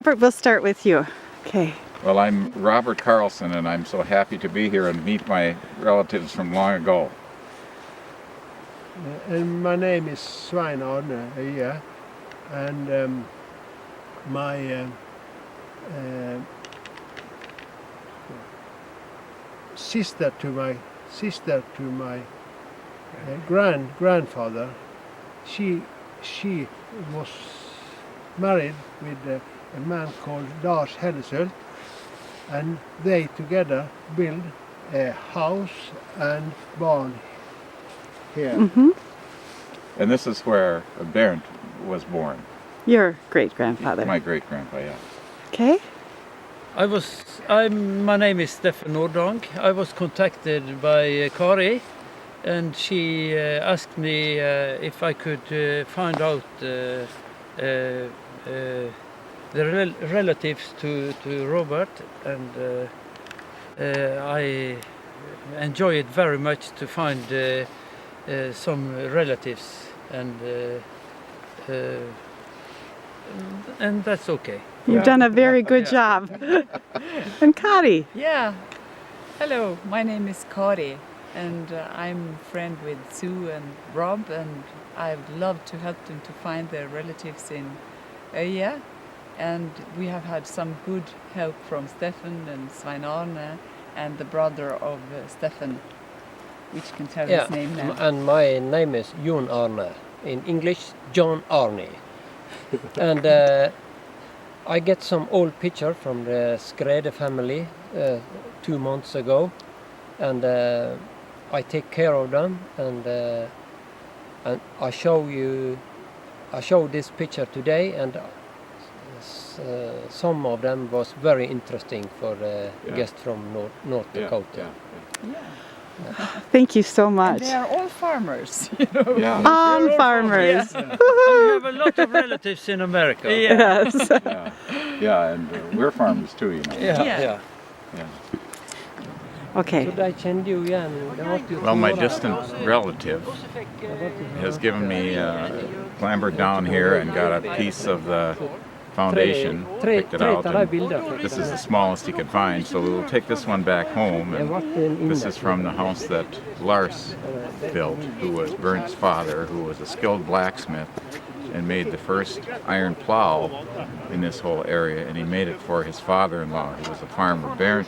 Robert, we'll start with you. Okay. Well, I'm Robert Carlson, and I'm so happy to be here and meet my relatives from long ago. And my name is Svein Arne Øye, and my sister to my grandfather, she was married with a man called Larson, and they together built a house and barn here. Mm-hmm. And this is where Bernd was born. Your great-grandfather. My great-grandpa, yeah. Okay. My name is Stefan Nordang. I was contacted by Kari, and she asked me if I could find out the relatives to Robert, and I enjoy it very much to find some relatives, and that's okay. You've done a very good job. And Kari. Yeah. Hello, my name is Kari, and I'm friend with Sue and Rob, and I'd love to help them to find their relatives in Øye. And we have had some good help from Stefan and Svein Arne and the brother of Stefan, which can tell his name now. And my name is Jon Arne. In English, John Arne. And I get some old picture from the Skrede family 2 months ago, and I take care of them, and I show this picture today, and some of them was very interesting for the guest from North Dakota. Thank you so much. And they are all farmers, Yeah. All farmers. And we have a lot of relatives in America. Yes. Yeah, and we're farmers too, you know. Yeah. Okay. Should I send you again? Well, my distant relative has given me, clambered down here and got a piece of the foundation, picked it out, and this is the smallest he could find, so we'll take this one back home, and this is from the house that Lars built, who was Bernd's father, who was a skilled blacksmith and made the first iron plow in this whole area, and he made it for his father-in-law, who was a farmer. Bernd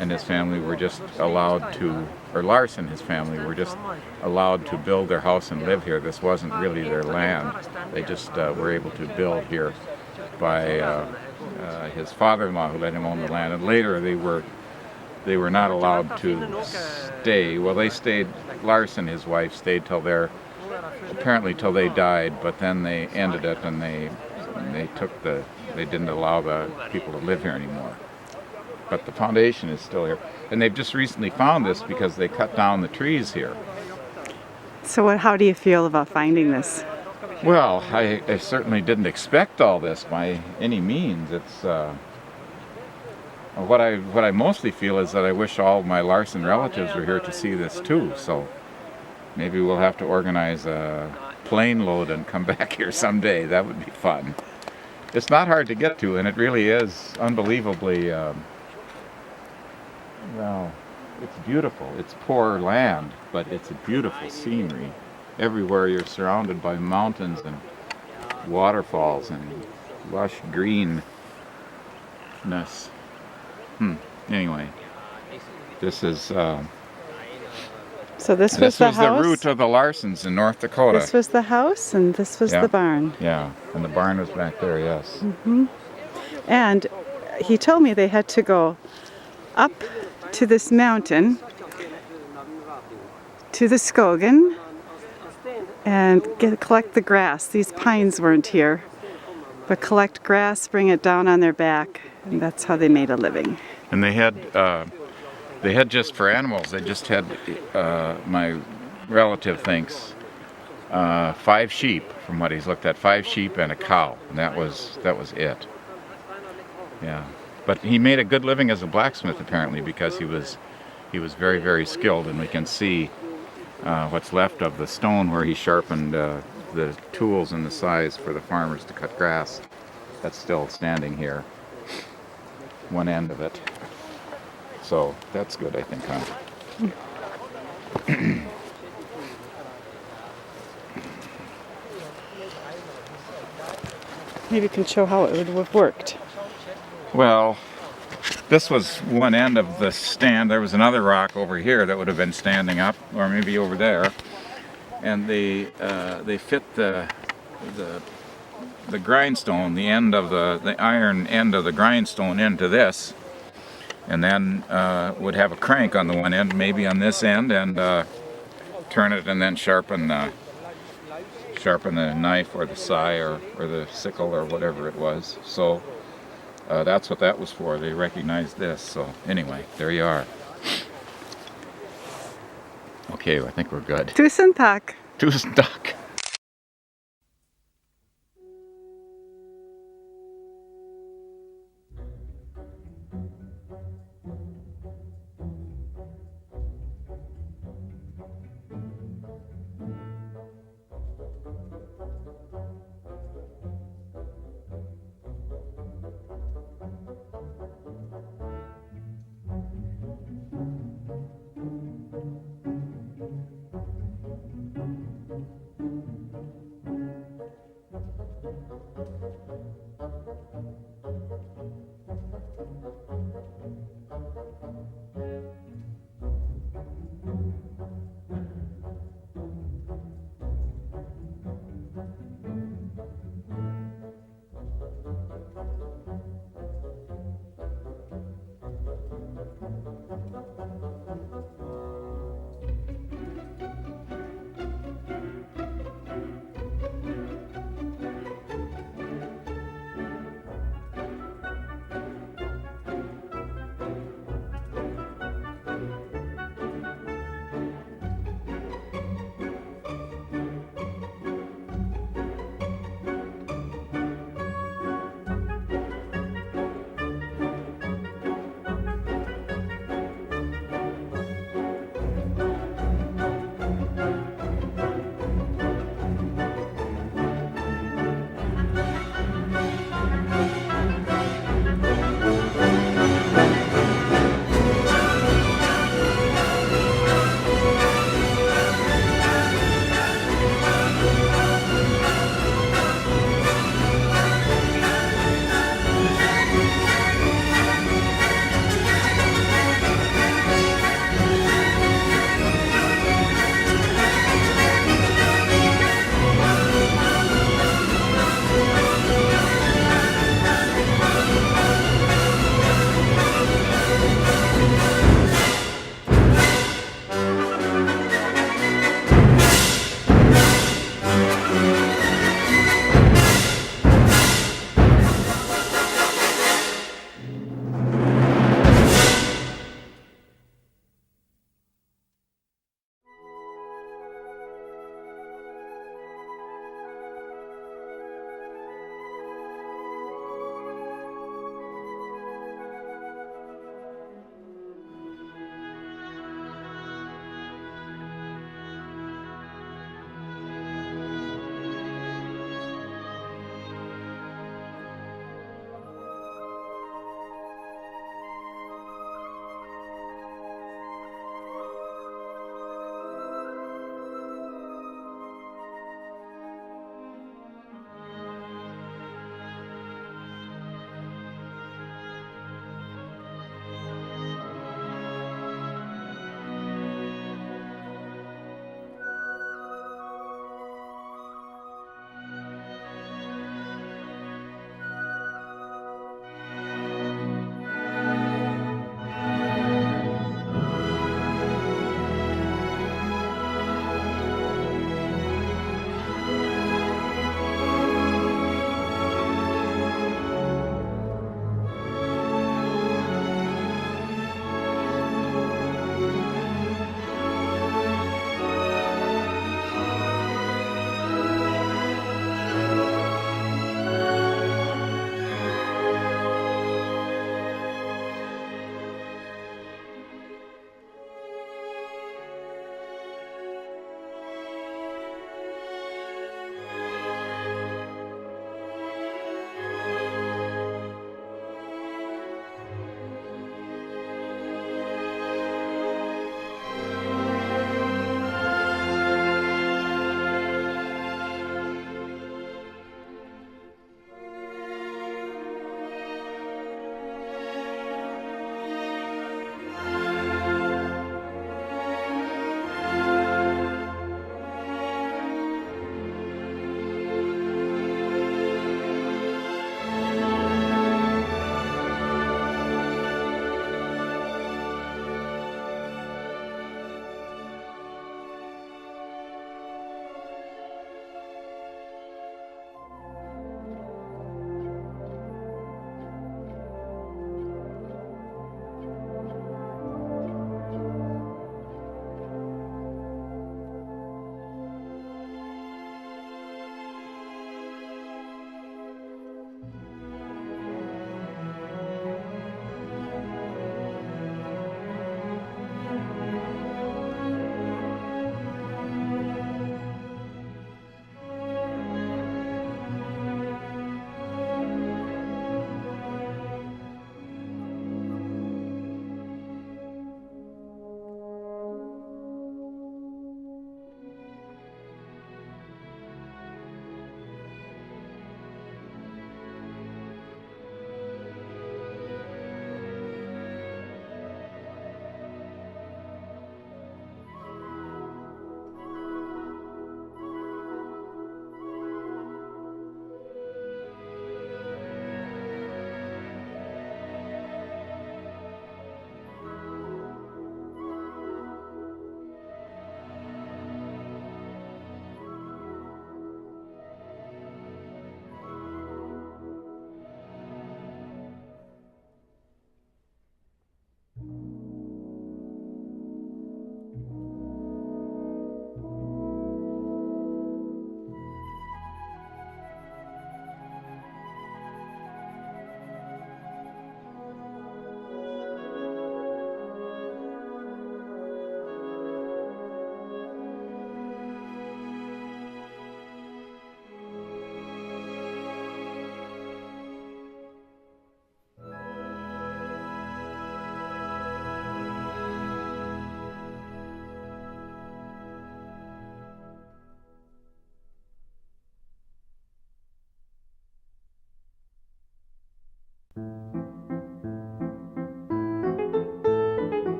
and his family were just allowed to, or Lars and his family were just allowed to build their house and live here. This wasn't really their land. They just were able to build here by his father-in-law, who let him own the land, and later they were not allowed to stay. Well, they stayed. Lars and his wife stayed till they died, but then they ended it, and they didn't allow the people to live here anymore. But the foundation is still here, and they've just recently found this because they cut down the trees here. So how do you feel about finding this? Well, I certainly didn't expect all this by any means. It's what I mostly feel is that I wish all my Larson relatives were here to see this too. So maybe we'll have to organize a plane load and come back here someday. That would be fun. It's not hard to get to, and it really is unbelievably. Well, it's beautiful. It's poor land, but it's a beautiful scenery. Everywhere you're surrounded by mountains and waterfalls and lush greenness. Anyway, this is. So this was the house? route of the Larsons in North Dakota. This was the house, and this was the barn. Yeah, and the barn was back there. Yes. Mm-hmm. And he told me they had to go up to this mountain, to the Skogen, and collect the grass. These pines weren't here, but collect grass, bring it down on their back, and that's how they made a living. And they had just for animals. They just had my relative thinks 5 sheep, from what he's looked at, 5 sheep and a cow, and that was it. Yeah, but he made a good living as a blacksmith apparently because he was very, very skilled, and we can see what's left of the stone where he sharpened the tools and the size for the farmers to cut grass. that's still standing here. One end of it. So that's good, I think, huh? Maybe you can show how it would have worked. Well, this was one end of the stand. There was another rock over here that would have been standing up, or maybe over there. And they fit the grindstone, the end of the iron end of the grindstone into this, and then would have a crank on the one end, maybe on this end, and turn it and then sharpen the knife or the scythe or the sickle or whatever it was. So that's what that was for. They recognized this. So anyway, there you are. Okay, I think we're good. Tusen tack. Tusen tack.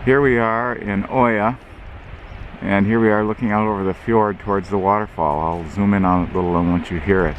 Here we are in Oya, and here we are looking out over the fjord towards the waterfall. I'll zoom in on it a little and once you hear it.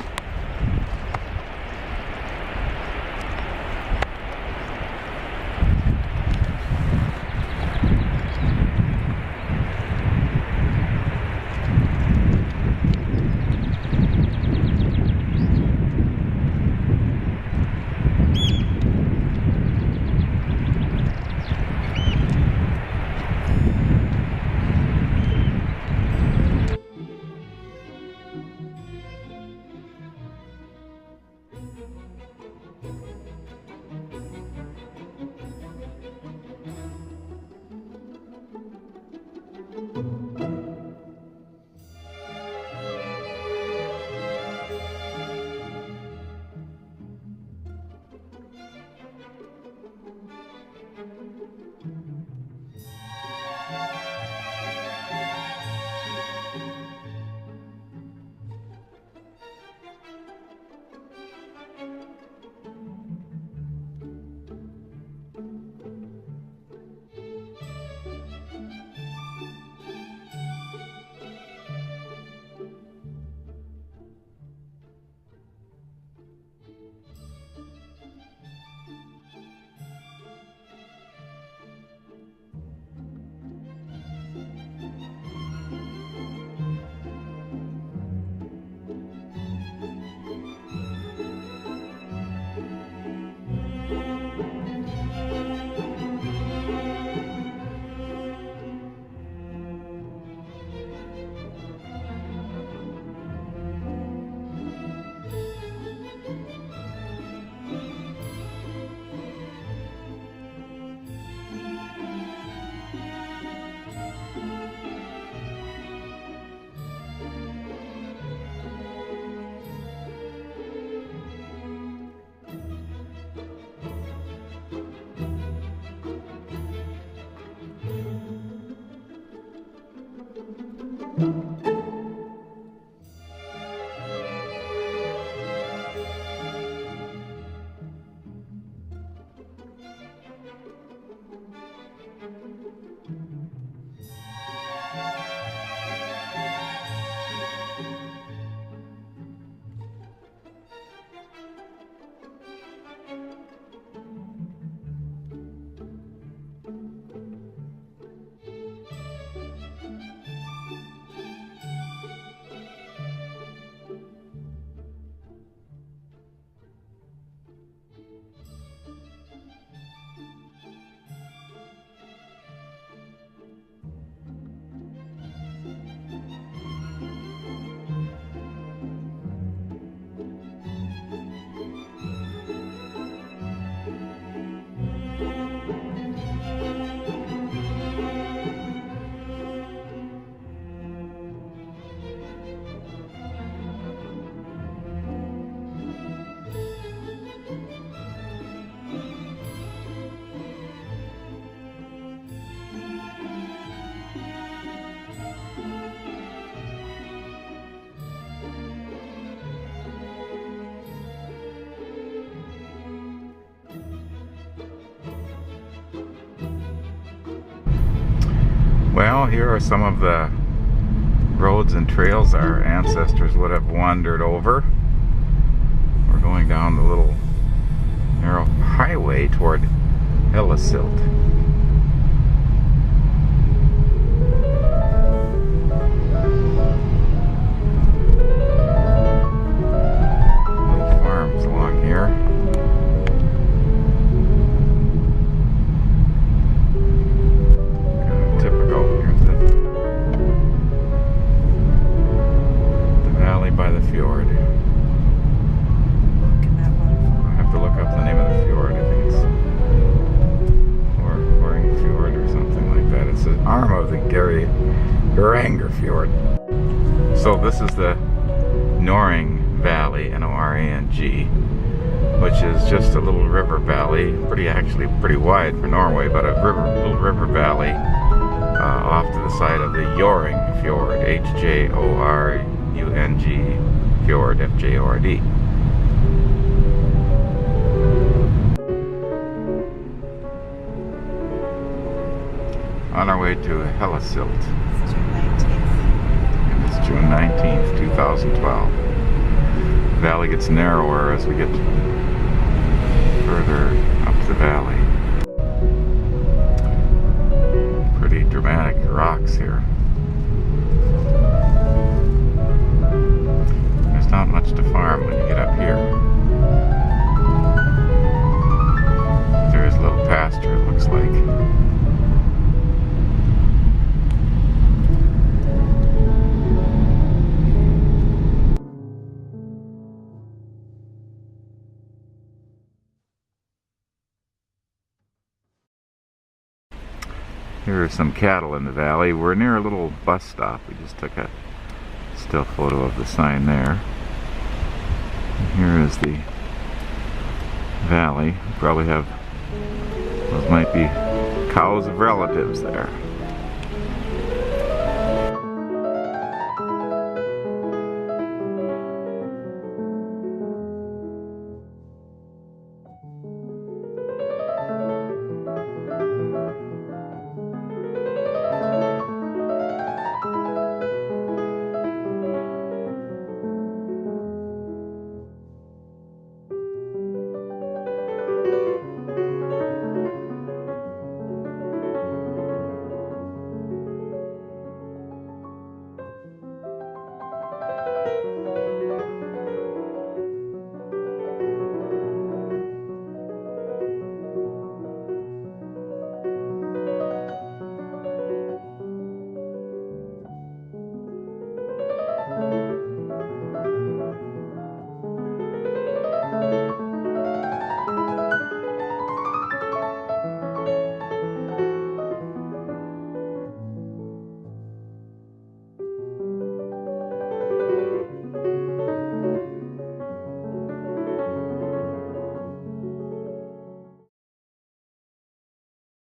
Well, here are some of the roads and trails our ancestors would have wandered over. We're going down the little narrow highway toward Ellisilt. Little farms along here. By the fjord. Look at that waterfall. I have to look up the name of the fjord. I think it's Oring Fjord or something like that. It's an arm of the Geiranger Fjord. So this is the Noring Valley, N-O-R-A-N-G, which is just a little river valley, actually pretty wide for Norway, but a little river valley off to the side of the Joring Fjord, H-J-O-R-U-N-G Fjord, F-J-O-R-D. Norway to Hellesilt. And it's June 19th, 2012. The valley gets narrower as we get further up the valley. Pretty dramatic rocks here. There's not much to farm when you get up here. There's a little pasture, it looks like. Here are some cattle in the valley. We're near a little bus stop. We just took a still photo of the sign there. And here is the valley. We probably have, those might be cows of relatives there.